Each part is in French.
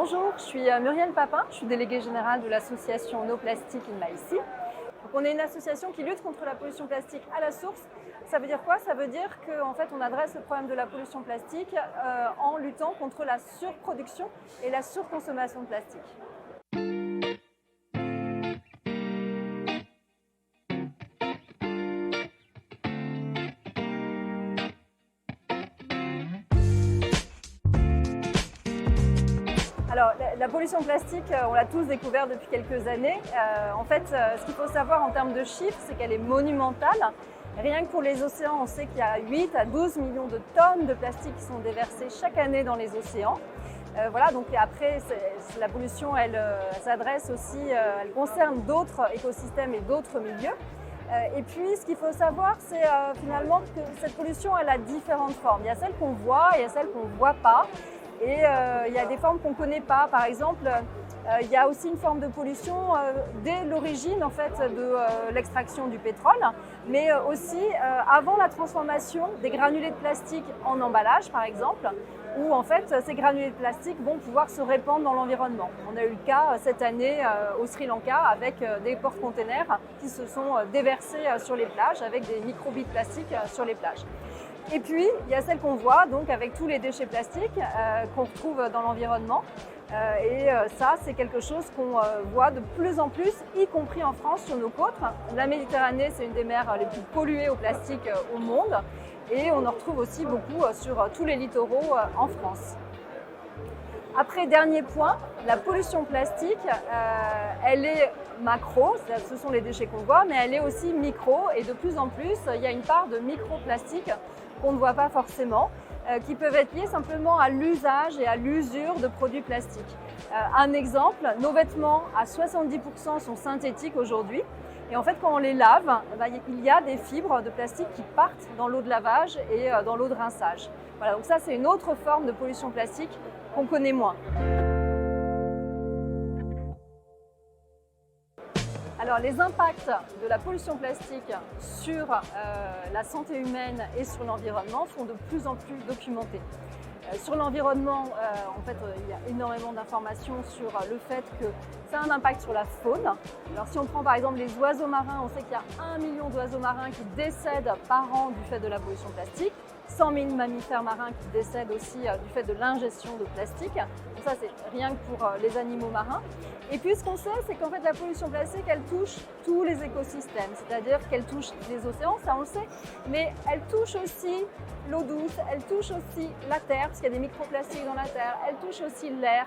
Bonjour, je suis Muriel Papin, je suis déléguée générale de l'association No Plastic in Maïsi. Donc, on est une association qui lutte contre la pollution plastique à la source. Ça veut dire quoi? Ça veut dire qu'en fait, on adresse le problème de la pollution plastique en luttant contre la surproduction et la surconsommation de plastique. Alors, la pollution plastique, on l'a tous découvert depuis quelques années. Ce qu'il faut savoir en termes de chiffres, c'est qu'elle est monumentale. Rien que pour les océans, on sait qu'il y a 8 à 12 millions de tonnes de plastique qui sont déversées chaque année dans les océans. Donc après, la pollution, elle s'adresse aussi, elle concerne d'autres écosystèmes et d'autres milieux. Et puis, ce qu'il faut savoir, c'est finalement que cette pollution, elle a différentes formes. Il y a celles qu'on voit, il y a celles qu'on ne voit pas. Et il y a des formes qu'on ne connaît pas. Par exemple, il y a aussi une forme de pollution dès l'origine en fait, de l'extraction du pétrole, mais aussi avant la transformation des granulés de plastique en emballage, par exemple, où en fait, ces granulés de plastique vont pouvoir se répandre dans l'environnement. On a eu le cas cette année au Sri Lanka avec des porte-containers qui se sont déversés sur les plages avec des microbilles de plastique sur les plages. Et puis, il y a celles qu'on voit, donc avec tous les déchets plastiques qu'on retrouve dans l'environnement. Ça, c'est quelque chose qu'on voit de plus en plus, y compris en France, sur nos côtes. La Méditerranée, c'est une des mers les plus polluées au plastique au monde. Et on en retrouve aussi beaucoup sur tous les littoraux en France. Après, dernier point, la pollution plastique, elle est macro, ce sont les déchets qu'on voit, mais elle est aussi micro. Et de plus en plus, il y a une part de microplastique qu'on ne voit pas forcément, qui peuvent être liés simplement à l'usage et à l'usure de produits plastiques. Un exemple, nos vêtements à 70% sont synthétiques aujourd'hui. Et en fait, quand on les lave, il y a des fibres de plastique qui partent dans l'eau de lavage et dans l'eau de rinçage. Voilà, donc ça, c'est une autre forme de pollution plastique qu'on connaît moins. Alors, les impacts de la pollution plastique sur la santé humaine et sur l'environnement sont de plus en plus documentés. Sur l'environnement, il y a énormément d'informations sur le fait que ça a un impact sur la faune. Alors, si on prend par exemple les oiseaux marins, on sait qu'il y a 1 million d'oiseaux marins qui décèdent par an du fait de la pollution plastique. 100 000 mammifères marins qui décèdent aussi du fait de l'ingestion de plastique. Donc ça, c'est rien que pour les animaux marins. Et puis, ce qu'on sait, c'est qu'en fait, la pollution plastique, elle touche tous les écosystèmes. C'est-à-dire qu'elle touche les océans, ça on le sait, mais elle touche aussi l'eau douce, elle touche aussi la terre, parce qu'il y a des microplastiques dans la terre, elle touche aussi l'air.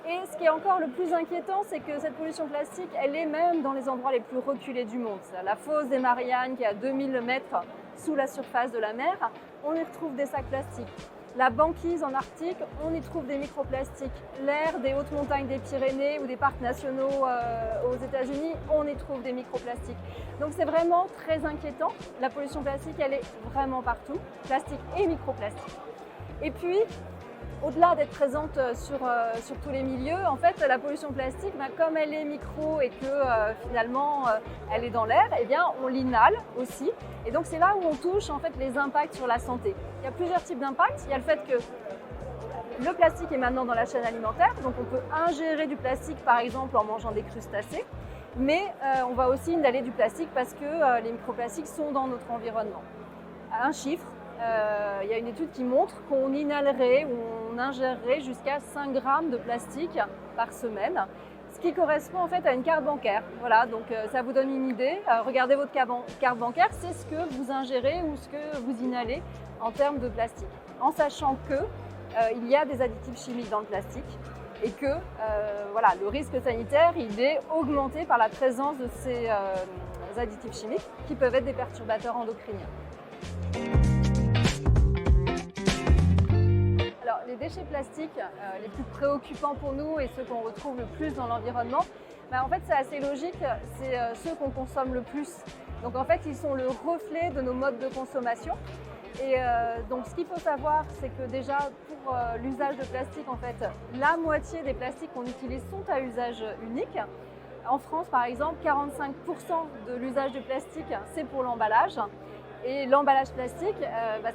Et ce qui est encore le plus inquiétant, c'est que cette pollution plastique, elle est même dans les endroits les plus reculés du monde. La fosse des Mariannes, qui est à 2000 mètres sous la surface de la mer, on y retrouve des sacs plastiques. La banquise en Arctique, on y trouve des microplastiques. L'air des hautes montagnes des Pyrénées ou des parcs nationaux aux États-Unis, on y trouve des microplastiques. Donc c'est vraiment très inquiétant. La pollution plastique, elle est vraiment partout, plastique et microplastique. Et puis, au-delà d'être présente sur tous les milieux, en fait, la pollution plastique, comme elle est micro et que finalement elle est dans l'air, eh bien, on l'inhale aussi. Et donc, c'est là où on touche en fait les impacts sur la santé. Il y a plusieurs types d'impacts. Il y a le fait que le plastique est maintenant dans la chaîne alimentaire, donc on peut ingérer du plastique par exemple en mangeant des crustacés. Mais on va aussi inhaler du plastique parce que les microplastiques sont dans notre environnement. Un chiffre. Il y a une étude qui montre qu'on inhalerait ou on ingérerait jusqu'à 5 grammes de plastique par semaine, ce qui correspond en fait à une carte bancaire. Voilà, donc ça vous donne une idée. Regardez votre carte bancaire, c'est ce que vous ingérez ou ce que vous inhalez en termes de plastique, en sachant que il y a des additifs chimiques dans le plastique et que le risque sanitaire il est augmenté par la présence de ces additifs chimiques qui peuvent être des perturbateurs endocriniens. Alors, les déchets plastiques les plus préoccupants pour nous et ceux qu'on retrouve le plus dans l'environnement, en fait c'est assez logique, c'est ceux qu'on consomme le plus. Donc en fait ils sont le reflet de nos modes de consommation. Et donc ce qu'il faut savoir, c'est que déjà pour l'usage de plastique, en fait, la moitié des plastiques qu'on utilise sont à usage unique. En France, par exemple, 45% de l'usage de plastique, c'est pour l'emballage. Et l'emballage plastique,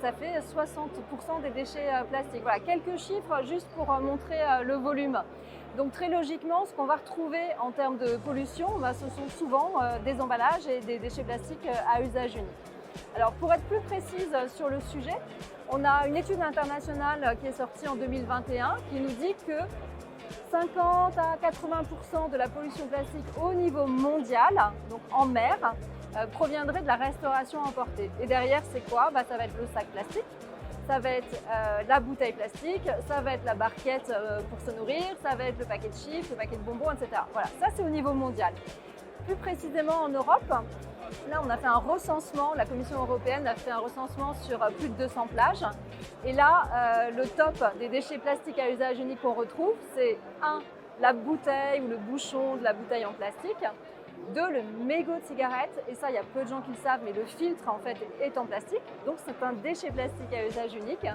ça fait 60% des déchets plastiques. Voilà, quelques chiffres juste pour montrer le volume. Donc très logiquement, ce qu'on va retrouver en termes de pollution, ce sont souvent des emballages et des déchets plastiques à usage unique. Alors pour être plus précise sur le sujet, on a une étude internationale qui est sortie en 2021 qui nous dit que 50 à 80% de la pollution plastique au niveau mondial, donc en mer, proviendrait de la restauration emportée. Et derrière, c'est quoi? Ça va être le sac plastique, ça va être la bouteille plastique, ça va être la barquette pour se nourrir, ça va être le paquet de chips, le paquet de bonbons, etc. Voilà, ça c'est au niveau mondial. Plus précisément en Europe, là on a fait un recensement, la Commission européenne a fait un recensement sur plus de 200 plages. Et là, le top des déchets plastiques à usage unique qu'on retrouve, c'est 1. La bouteille ou le bouchon de la bouteille en plastique. 2. Le mégot de cigarette, et ça il y a peu de gens qui le savent, mais le filtre en fait est en plastique, donc c'est un déchet plastique à usage unique.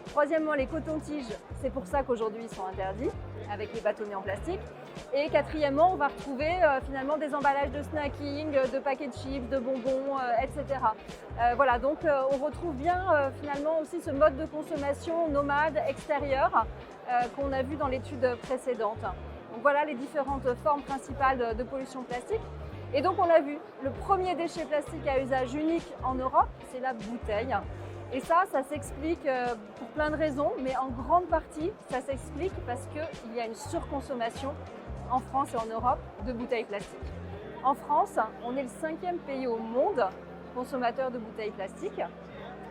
Troisièmement, les cotons-tiges, c'est pour ça qu'aujourd'hui ils sont interdits, avec les bâtonnets en plastique. Et quatrièmement, on va retrouver finalement des emballages de snacking, de paquets de chips, de bonbons, etc. Voilà, donc on retrouve bien finalement aussi ce mode de consommation nomade extérieur qu'on a vu dans l'étude précédente. Donc voilà les différentes formes principales de pollution plastique. Et donc on a vu, le premier déchet plastique à usage unique en Europe, c'est la bouteille. Et ça s'explique pour plein de raisons, mais en grande partie, ça s'explique parce qu'il y a une surconsommation en France et en Europe de bouteilles plastiques. En France, on est le 5e pays au monde consommateur de bouteilles plastiques.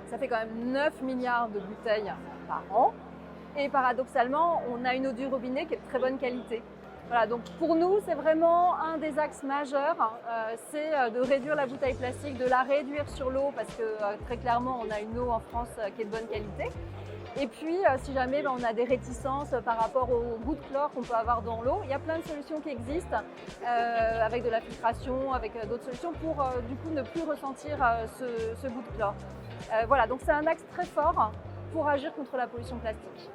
Ça fait quand même 9 milliards de bouteilles par an. Et paradoxalement, on a une eau du robinet qui est de très bonne qualité. Voilà, donc pour nous, c'est vraiment un des axes majeurs, c'est de réduire la bouteille plastique, de la réduire sur l'eau parce que très clairement, on a une eau en France qui est de bonne qualité. Et puis, si jamais on a des réticences par rapport au goût de chlore qu'on peut avoir dans l'eau, il y a plein de solutions qui existent avec de la filtration, avec d'autres solutions pour du coup ne plus ressentir ce goût de chlore. Voilà, donc c'est un axe très fort pour agir contre la pollution plastique.